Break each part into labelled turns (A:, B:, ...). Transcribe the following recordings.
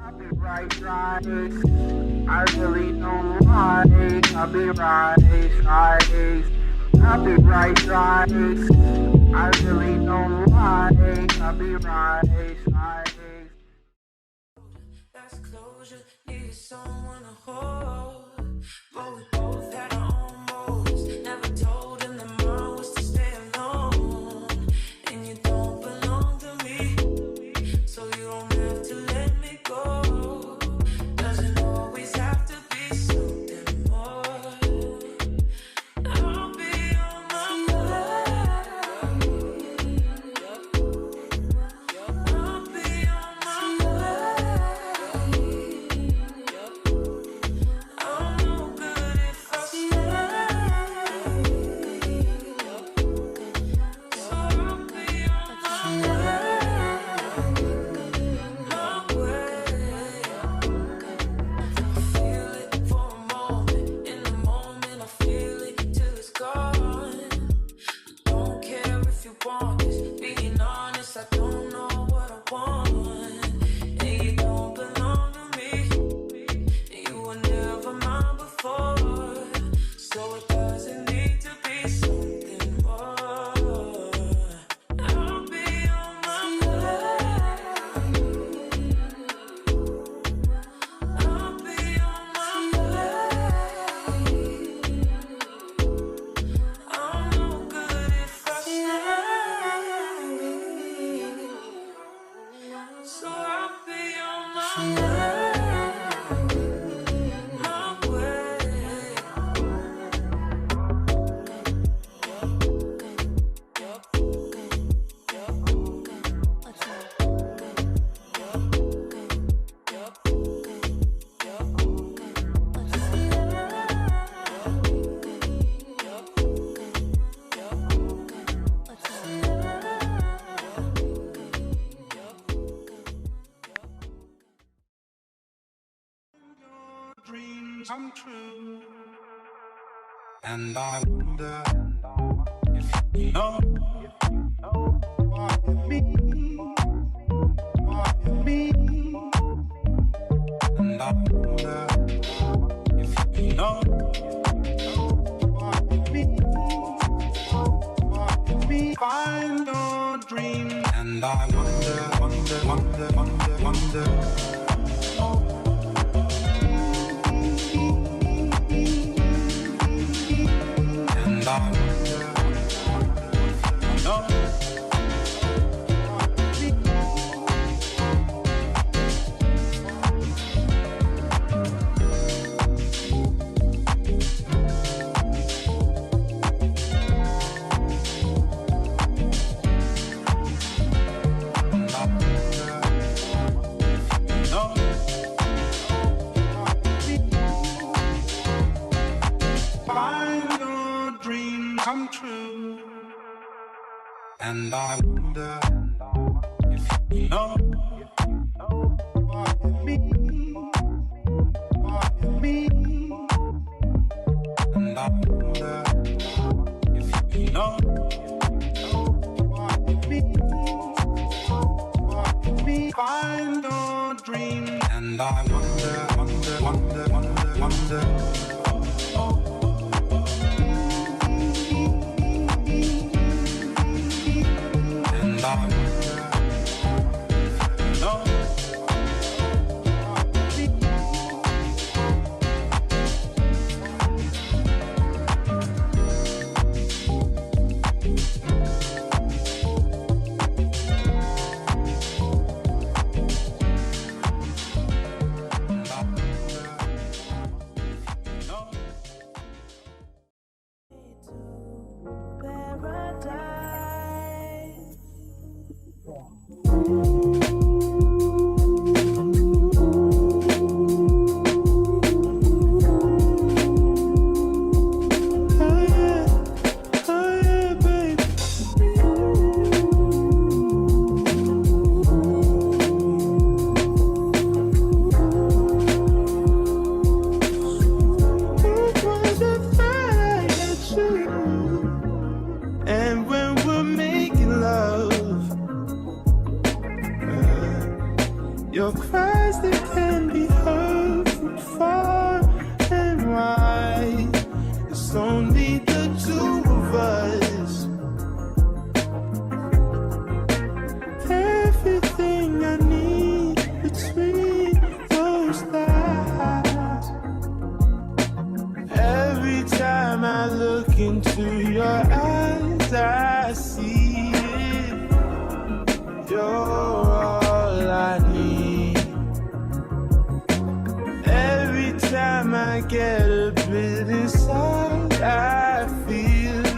A: Copyright strikes. I really don't like copyright strikes. Copyright strikes. I really don't like copyright strikes.
B: That's closure, needed someone to hold. But we both had our own motives. Never told him that mine was to stay alone. And you don't belong to me, so you don't have to let me go. Doesn't always have to be something more. I'll be on my way. I'll be on my way. I'm no good if I stay. So I'll be on my way. I feel it for a moment. In the moment, I feel it till it's gone. Don't care if you want this. Being honest, I don't know what I want. And you don't belong to me. And you were never mine before. So it doesn't need to be something more. I'll be on my way. I'll be on my way. I'm no good if I stay. So I'll be on my way. My way.
C: Dreams come true, and I wonder if you know what you mean, what you mean, and I wonder if you know what you mean, what you mean. Find your dream, and I wonder. And I know. Find your dreams come true, and I wonder if you know what you mean, what you mean, and I wonder if you know what you mean, what you mean. Find your dreams, and I wonder. And I know. No. Nothing can be heard from far and wide. It's only the two of us. Everything I need between those thighs. Every time I look into your eyes, I see it. You're all I need. Every time I get a bit inside, I feel it.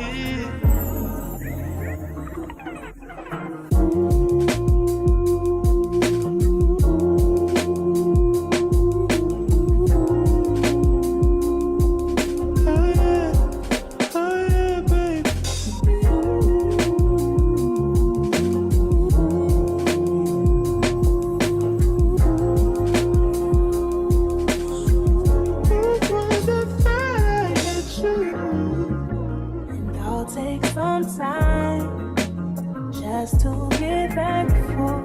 B: Just to get thankful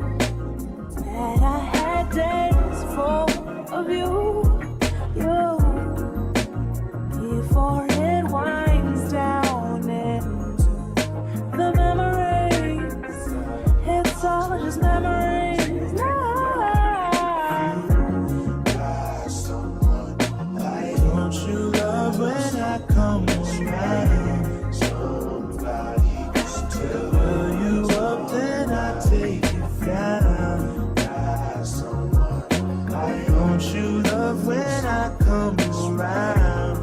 B: that I had days full of you, before it winds down into the memories. It's all just memories now.
C: Don't you love when I come around? Fill you up, then I take you down. Don't you love when I come around?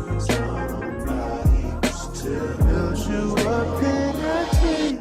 C: Build you up, then I take.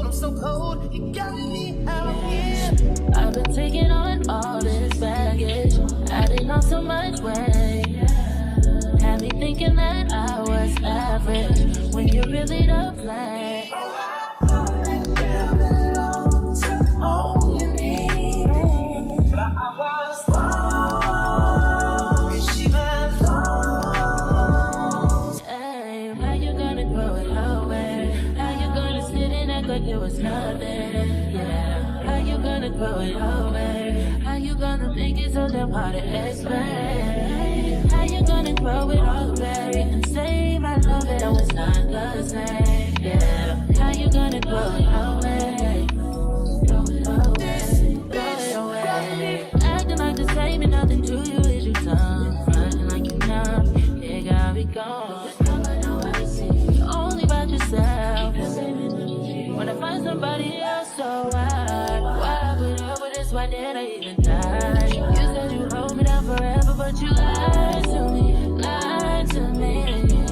B: I'm so cold, you got me out here. I've been taking on all this baggage, adding on so much weight. Had me thinking that I was average, when you really don't play. All you need, but I was wrong, 'cause she was wrong. Hey, how you gonna grow it away? How you gonna sit and act like it was nothing? Yeah, how you gonna grow it away? How you gonna make it so damn hard to explain? How you gonna grow it away and say my love it was not the same? Yeah, how you gonna grow it away? Grow it away. Acting like the same and nothing to you is your tongue. Fronting like you numb, it got me gone. You're only about yourself. When I find somebody else, so why put up with this? Why did I even die? You said you hold me down forever, but you lied to me, lied to me.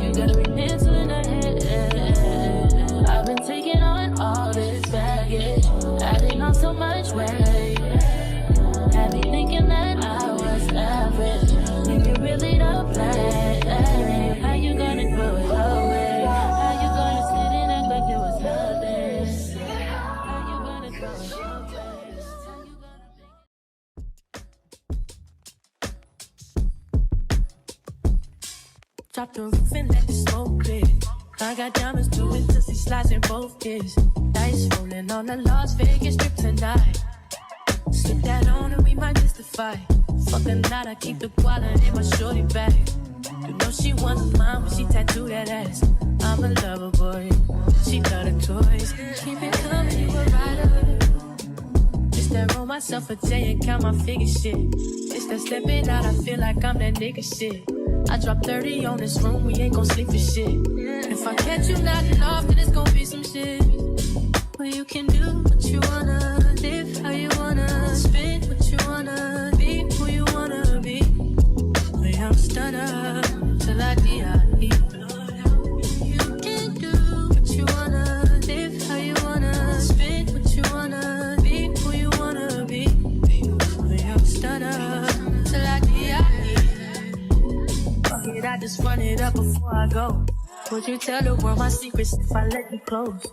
B: You gotta repent to in the head. I've been taking on all this baggage, adding on so much weight. Had me thinking that I was average, when you really don't play. How you gonna grow it away? How you gonna sit and act like it was nothing? How you gonna grow it away? How you gonna drop the roof and let the smoke clear. I got diamonds doing pussy slides in both ears. Dice rolling on the Las Vegas strip tonight. Slip that on and we might miss the fight. Fucking night, I keep the wallet in my shorty bag. You know she wasn't mine when she tattooed that ass. I'm a lover boy. She love the toys. Keep it coming, you a rider. It's that roll myself a J and count my figure shit. It's that stepping out, I feel like I'm that nigga shit. I drop 30 on this room, we ain't gon' sleep for shit. If I catch you nodding off, then it's gon' be some shit. Well, you can do what you wanna, live how you wanna, spin what you wanna, be who you wanna be. Well, I'm stunner till I die. You can do what you wanna, live how you wanna, spin what you wanna, be who you wanna be. Well, I'm stunner till I die. Fuck it, I just run it up before I go. Would you tell the world my secrets if I let you close?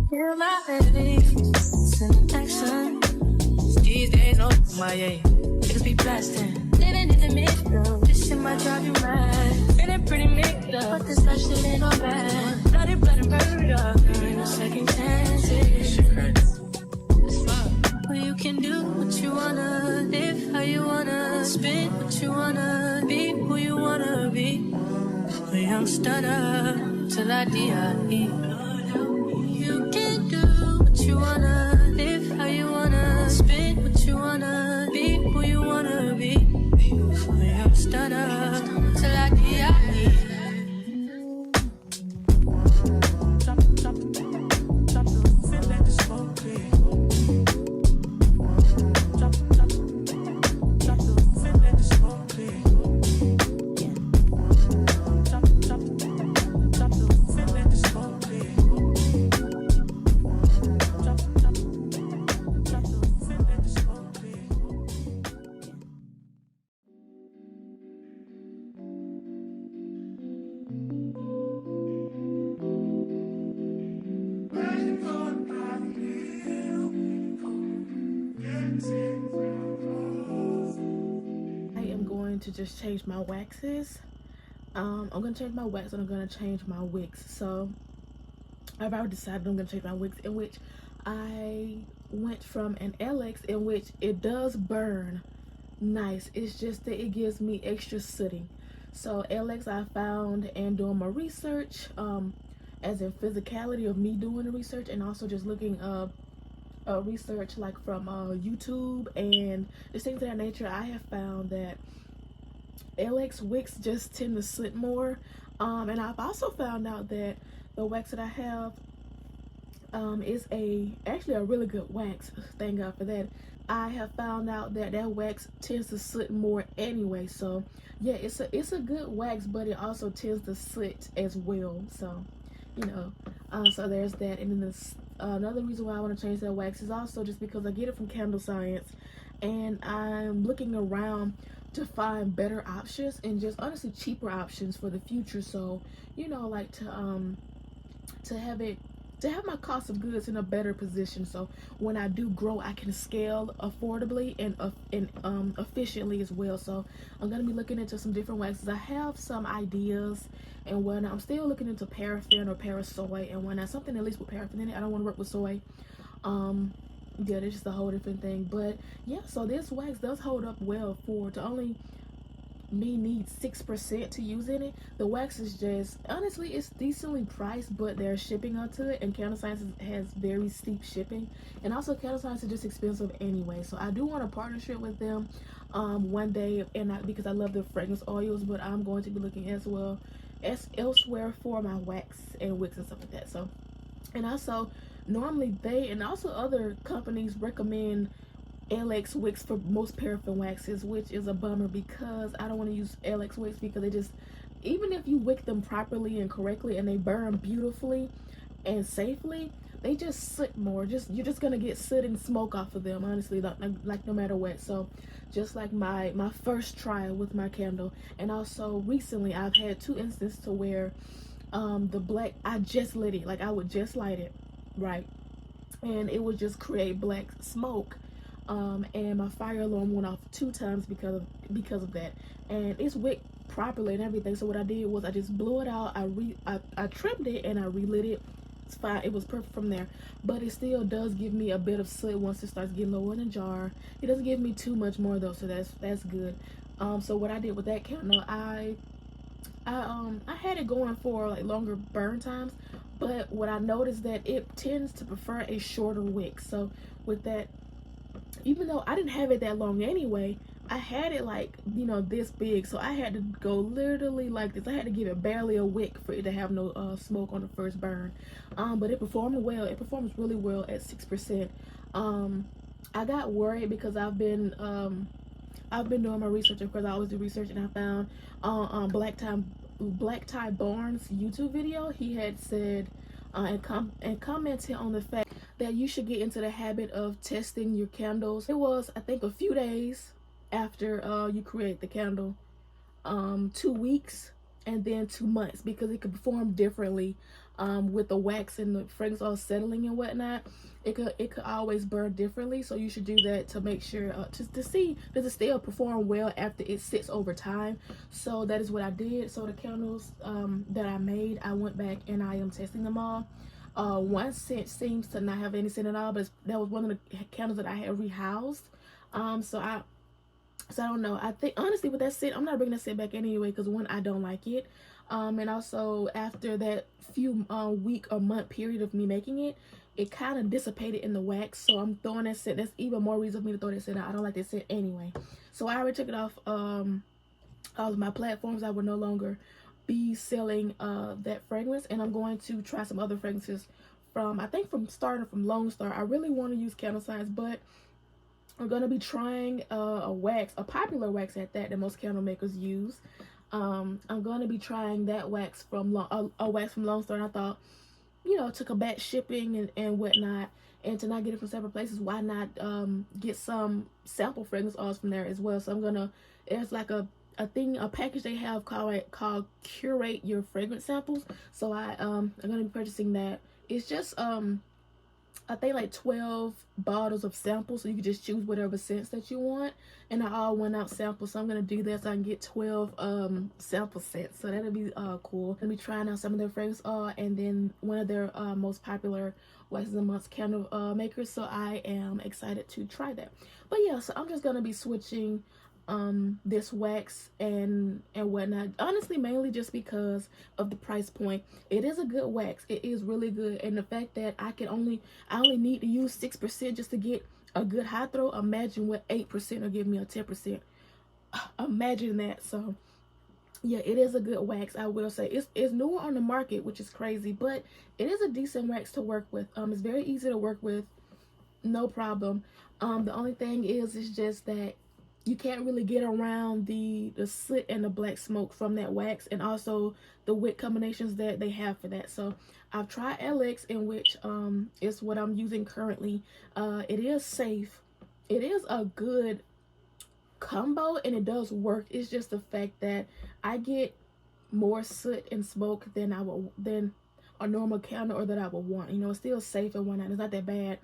B: You're my baby, it's an action. These days, oh my yeah, niggas be blasting. Living in the middle, this shit might drive you mad. Feeling pretty mixed up, but this life shit ain't all bad. Bloody, blood and murder, there ain't no second chances. Well, you can do what you wanna, live how you wanna, spin what you wanna, be who you wanna be. Well, I'm stunner till I die. You can do what you wanna, live how you wanna, spin what you wanna, be who you wanna be. I'm stunner till I die. Drop the roof and let the smoke clear. Drop the roof and let the smoke clear. Drop the roof and let the smoke clear.
D: To just change my waxes. I'm gonna change my wax and I'm gonna change my wicks. So I've already decided I'm gonna change my wicks, in which I went from an LX in which it does burn nice. It's just that it gives me extra sooting. So LX I found and doing my research, as in physicality of me doing the research, and also just looking up research like from YouTube and just things of that nature. I have found that LX wicks just tend to soot more, and I've also found out that the wax that I have is actually a really good wax. Thank God for that. I have found out that that wax tends to soot more anyway. So yeah, it's a good wax, but it also tends to soot as well. So you know, so there's that. And then this another reason why I want to change that wax is also just because I get it from Candle Science, and I'm looking around to find better options and just honestly cheaper options for the future. So you know, like to have my cost of goods in a better position, so when I do grow I can scale affordably and efficiently as well. So I'm gonna be looking into some different waxes. I have some ideas, and when I'm still looking into paraffin or parasoy, and when I something at least with paraffin in it. I don't want to work with soy. Yeah, it's just a whole different thing. But yeah, so this wax does hold up well to only me need 6% to use in it. The wax is just, honestly, it's decently priced, but there's shipping onto it, and Candle Science has very steep shipping, and also Candle Science is just expensive anyway. So I do want a partnership with them one day, and because I love their fragrance oils, but I'm going to be looking as well as elsewhere for my wax and wicks and stuff like that. So, and also normally they and also other companies recommend LX wicks for most paraffin waxes, which is a bummer because I don't want to use LX wicks because they just, even if you wick them properly and correctly and they burn beautifully and safely, they just soot more. You're just gonna get soot and smoke off of them, honestly, like no matter what. So just like my first trial with my candle, and also recently I've had 2 instances to where the black, I just lit it, like I would just light it, right, and it would just create black smoke. And my fire alarm went off 2 times because of that, and it's wicked properly and everything. So what I did was I just blew it out, I trimmed it and I relit it. It's fine, it was perfect from there, but it still does give me a bit of soot once it starts getting lower in the jar. It doesn't give me too much more though, so that's good. So what I did with that candle, I I had it going for like longer burn times, but what I noticed that it tends to prefer a shorter wick. So with that, even though I didn't have it that long anyway, I had it like, you know, this big, so I had to go literally like this. I had to give it barely a wick for it to have no smoke on the first burn. But it performed well. It performs really well at 6%. I got worried because I've been doing my research. Of course, I always do research, and I found on Black Tie Barnes YouTube video, he had said and commented on the fact that you should get into the habit of testing your candles. It was, I think, a few days after you create the candle, 2 weeks, and then 2 months, because it could perform differently with the wax and the fragrance all settling and whatnot. It could always burn differently, so you should do that to make sure to see, does it still perform well after it sits over time. So that is what I did. So the candles that I made, I went back and I am testing them all. One scent seems to not have any scent at all, but that was one of the candles that I had rehoused. So I don't know. I think honestly with that scent, I'm not bringing that scent back anyway, because one, I don't like it. And also after that few week or month period of me making it, it kind of dissipated in the wax. So I'm throwing that scent. That's even more reason for me to throw that scent out. I don't like that scent anyway. So I already took it off all of my platforms. I will no longer be selling that fragrance, and I'm going to try some other fragrances from starting from Lone Star. I really want to use Candle Science, but I'm going to be trying a popular wax at that most candle makers use. I'm going to be trying that wax from a wax from Lone Star, and I thought, you know, to combat shipping and whatnot, and to not get it from separate places, why not get some sample fragrance oils from there as well. So I'm gonna, there's like a package they have called Curate Your Fragrance Samples. So I'm gonna be purchasing that. It's just I think like 12 bottles of samples, so you can just choose whatever scents that you want, and I all 1-ounce samples. So I'm gonna do that so I can get 12 sample sets. So that'll be cool. I'm gonna be trying out some of their fragrance and then one of their most popular waxes amongst candle makers. So I am excited to try that. But yeah, so I'm just gonna be switching this wax and whatnot, honestly mainly just because of the price point. It is a good wax, it is really good, and the fact that I only need to use 6% just to get a good high throw. Imagine what 8% will give me, a 10%. Imagine that. So yeah, it is a good wax. I will say it's newer on the market, which is crazy, but it is a decent wax to work with. It's very easy to work with, no problem. The only thing is just that you can't really get around the soot and the black smoke from that wax, and also the wick combinations that they have for that. So I've tried LX, in which is what I'm using currently. It is safe. It is a good combo, and it does work. It's just the fact that I get more soot and smoke than a normal candle, or that I would want. You know, it's still safe and whatnot. It's not that bad,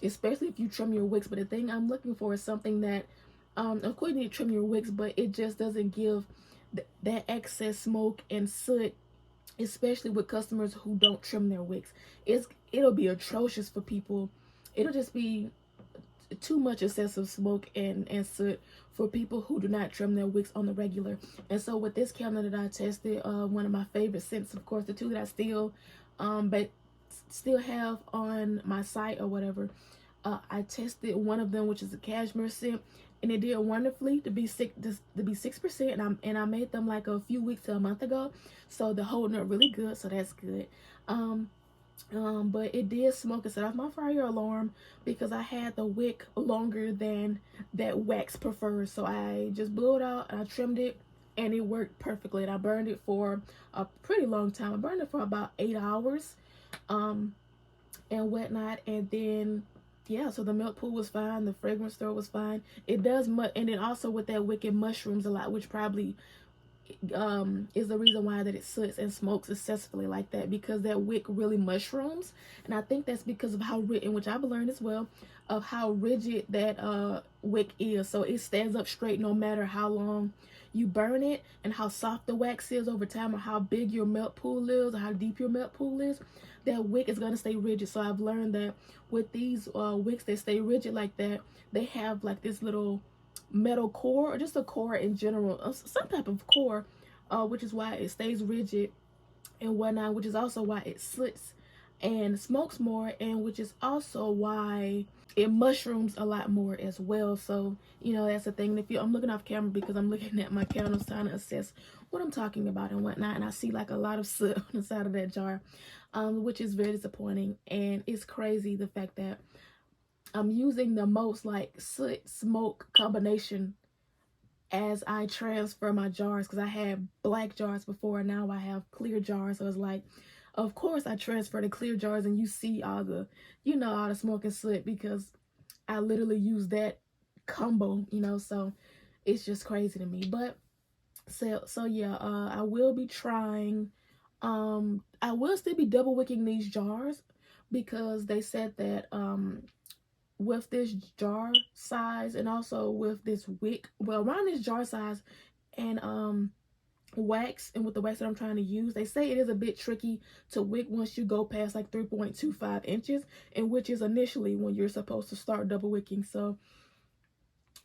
D: especially if you trim your wicks. But the thing I'm looking for is something that of course you need to trim your wicks, but it just doesn't give that excess smoke and soot, especially with customers who don't trim their wicks. It'll be atrocious for people. It'll just be too much excessive smoke and soot for people who do not trim their wicks on the regular. And so with this candle that I tested, one of my favorite scents, of course, the two that I still have on my site or whatever, I tested one of them, which is a cashmere scent, and it did wonderfully to be 6%, and I made them like a few weeks to a month ago, so they're holding up really good, so that's good. But it did smoke and set off my fire alarm because I had the wick longer than that wax prefers. So I just blew it out and I trimmed it, and it worked perfectly, and I burned it for a pretty long time. I burned it for about 8 hours and whatnot, and then yeah, so the milk pool was fine, the fragrance throw was fine. It does and then also with that wick, it mushrooms a lot, which probably is the reason why that it soots and smokes excessively like that, because that wick really mushrooms. And I think that's because of how rigid, which I've learned as well, of how rigid that wick is. So it stands up straight no matter how long you burn it, and how soft the wax is over time, or how big your melt pool is, or how deep your melt pool is. That wick is going to stay rigid. So I've learned that with these wicks that stay rigid like that, they have like this little metal core, or just a core in general, some type of core which is why it stays rigid and whatnot, which is also why it slits and smokes more, and which is also why it mushrooms a lot more as well. So you know, that's the thing. If you, I'm looking off camera because I'm looking at my candles trying to assess what I'm talking about and whatnot, and I see like a lot of soot on the side of that jar, which is very disappointing. And it's crazy the fact that I'm using the most like soot smoke combination as I transfer my jars, because I had black jars before and now I have clear jars. So it's like, of course I transfer the clear jars and you see all the, you know, all the smoke and soot because I literally use that combo, you know. So it's just crazy to me. But so yeah, I will be trying, I will still be double wicking these jars because they said that with this jar size and also with this wick, well, around this jar size and wax, and with the wax that I'm trying to use, they say it is a bit tricky to wick once you go past like 3.25 inches, and which is initially when you're supposed to start double wicking. So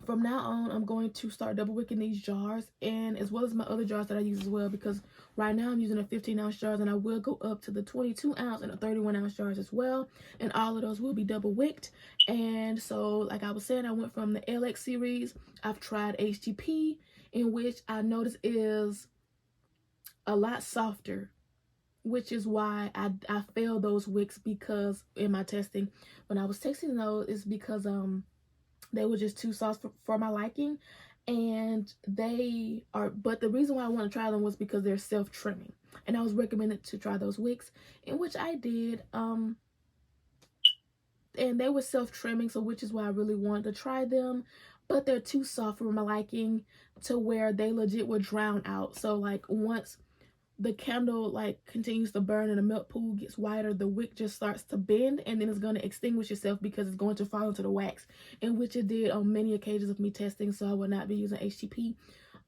D: from now on, I'm going to start double wicking these jars, and as well as my other jars that I use as well, because right now I'm using a 15-ounce jars, and I will go up to the 22-ounce and the 31-ounce jars as well, and all of those will be double wicked. And so, like I was saying, I went from the LX series. I've tried HTP, in which I noticed is a lot softer, which is why I failed those wicks, because in my testing, when I was testing those, it's because they were just too soft for my liking. And they are, but the reason why I want to try them was because they're self-trimming, and I was recommended to try those wicks, in which I did, and they were self-trimming, so which is why I really wanted to try them. But they're too soft for my liking, to where they legit would drown out. So like once the candle like continues to burn and the milk pool gets wider, the wick just starts to bend, and then it's going to extinguish itself because it's going to fall into the wax, in which it did on many occasions of me testing. So I will not be using HTP.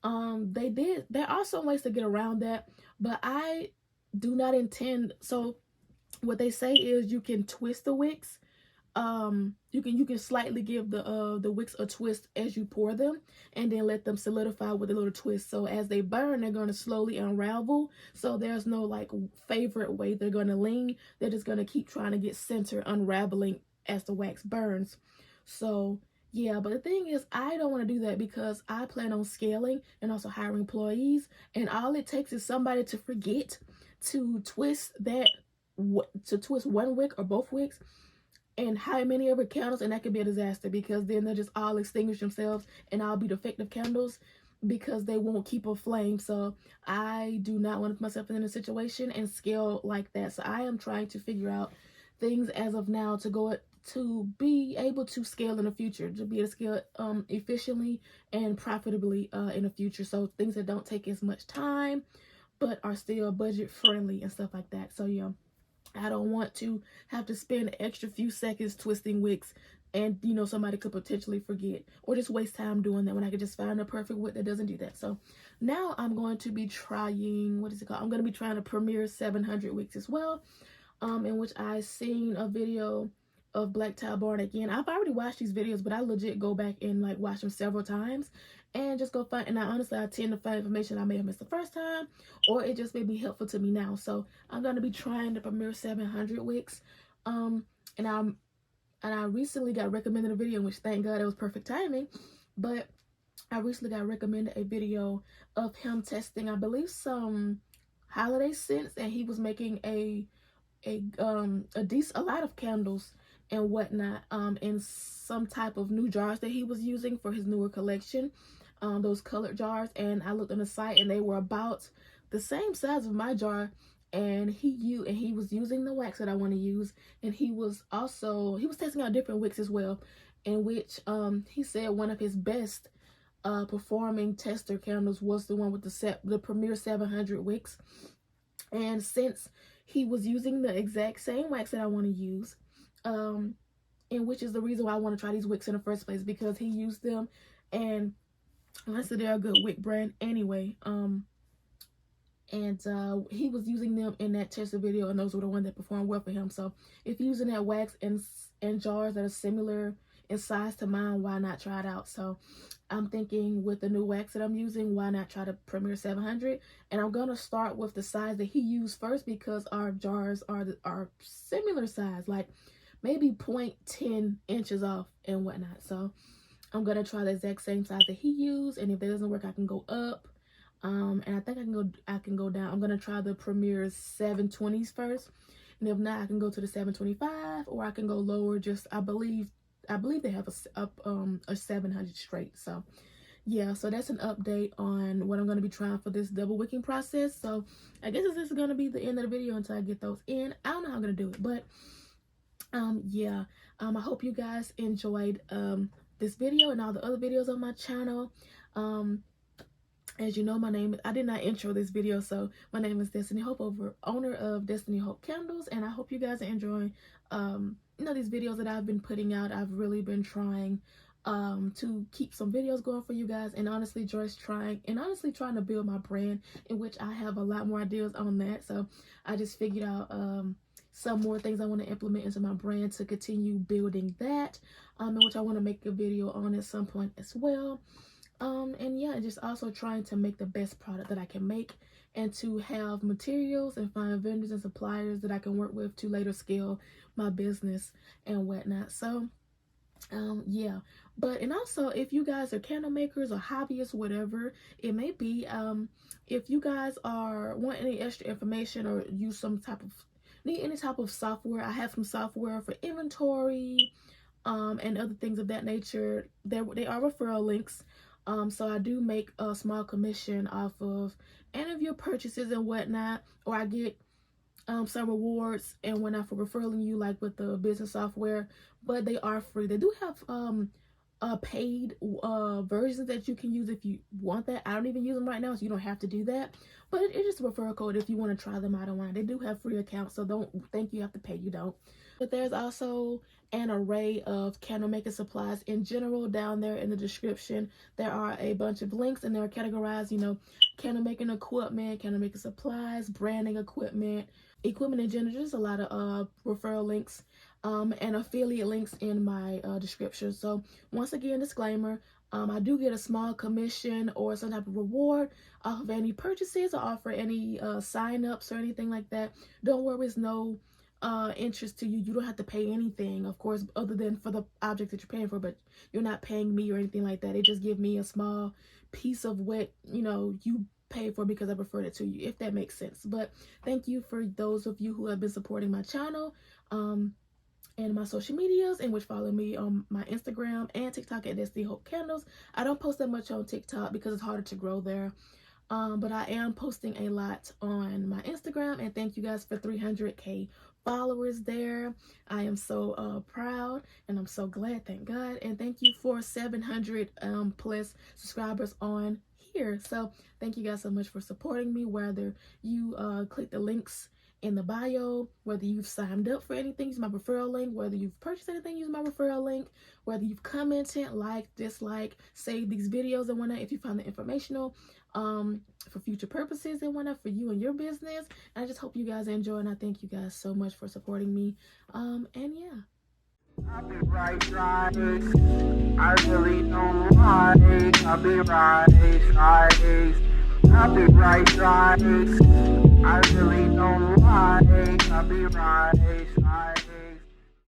D: There are some ways to get around that, but I do not intend. So what they say is you can twist the wicks. You can slightly give the wicks a twist as you pour them, and then let them solidify with a little twist. So as they burn, they're going to slowly unravel. So there's no like favorite way they're going to lean. They're just going to keep trying to get center, unraveling as the wax burns. So yeah, but the thing is, I don't want to do that because I plan on scaling and also hiring employees, and all it takes is somebody to forget to twist one wick or both wicks and how many ever candles, and that could be a disaster, because then they'll just all extinguish themselves and I'll be defective candles because they won't keep a flame. So I do not want to put myself in a situation and scale like that. So I am trying to figure out things as of now to be able to scale in the future, to be able to scale efficiently and profitably in the future. So things that don't take as much time but are still budget friendly and stuff like that. So yeah, I don't want to have to spend an extra few seconds twisting wicks, and you know, somebody could potentially forget or just waste time doing that when I could just find a perfect wick that doesn't do that. So now I'm going to be trying, what is it called? I'm going to be trying to Premier 700 wicks as well, in which I seen a video of Black Tie Barn again. I've already watched these videos, but I legit go back and like watch them several times and just go find, and I tend to find information I may have missed the first time, or it just may be helpful to me now. So I'm going to be trying to Premier 700 wicks, and I recently got recommended a video, in which thank God it was perfect timing, but I recently got recommended a video of him testing, I believe, some holiday scents, and he was making a lot of candles and whatnot in some type of new jars that he was using for his newer collection, those colored jars. And I looked on the site and they were about the same size of my jar, and he was using the wax that I want to use, and he was testing out different wicks as well, in which he said one of his best performing tester candles was the one with the Premier 700 wicks. And since he was using the exact same wax that I want to use, and which is the reason why I want to try these wicks in the first place, because he used them, and honestly they're a good wick brand anyway. He was using them in that tester video, and those were the ones that performed well for him. So if you're using that wax in jars that are similar in size to mine, why not try it out? So I'm thinking with the new wax that I'm using, why not try the Premier 700? And I'm gonna start with the size that he used first, because our jars are similar size, like maybe 0.10 inches off and whatnot. So I'm gonna try the exact same size that he used, and if that doesn't work, I can go up. And I think I can go down. I'm gonna try the Premier 720s first, and if not, I can go to the 725, or I can go lower. Just I believe they have a 700 straight. So yeah, so that's an update on what I'm going to be trying for this double wicking process. So I guess this is going to be the end of the video until I get those in. I don't know how I'm going to do it, but yeah, I hope you guys enjoyed this video and all the other videos on my channel. As you know, I did not intro this video, so my name is Destiny Hope, owner of Destiny Hope Candles, and I hope you guys are enjoying these videos that I've been putting out. I've really been trying to keep some videos going for you guys, and honestly trying to build my brand, in which I have a lot more ideas on that. So I just figured out some more things I want to implement into my brand to continue building that, and which I want to make a video on at some point as well. And yeah, just also trying to make the best product that I can make, and to have materials and find vendors and suppliers that I can work with to later scale my business and whatnot. So yeah, and also, if you guys are candle makers or hobbyists, whatever it may be, if you guys want any extra information or need any type of software, I have some software for inventory and other things of that nature. They are referral links. So I do make a small commission off of any of your purchases and whatnot, or I get some rewards and whatnot for referring you, like with the business software, but they are free. They do have paid versions that you can use if you want that. I don't even use them right now, so you don't have to do that, but it's just a referral code if you want to try them out online. They do have free accounts, so don't think you have to pay. You don't. But there's also an array of candle making supplies in general down there in the description. There are a bunch of links, and they're categorized, candle making equipment, candle making supplies, branding equipment in general. Just a lot of referral links and affiliate links in my description. So once again, disclaimer, I do get a small commission or some type of reward off of any purchases or offer any sign-ups or anything like that. Don't worry, it's no interest to you. You don't have to pay anything, of course, other than for the object that you're paying for, but you're not paying me or anything like that. It just give me a small piece of what you pay for, because I referred it to you, if that makes sense. But thank you for those of you who have been supporting my channel and my social medias, in which follow me on my Instagram and TikTok at Destinyhopeandcocandles. I don't post that much on TikTok because it's harder to grow there. But I am posting a lot on my Instagram, and thank you guys for 300K followers there. I am so proud, and I'm so glad, thank God. And thank you for 700 plus subscribers on here. So thank you guys so much for supporting me, whether you click the links in the bio, whether you've signed up for anything, use my referral link, whether you've purchased anything, use my referral link, whether you've commented, like, dislike, save these videos and whatnot if you find it informational for future purposes and whatnot for you and your business. And I just hope you guys enjoy, and I thank you guys so much for supporting me. And yeah.
A: Copyright strikes, I really don't like copyright strikes. Copyright strikes, I really don't like copyright strikes.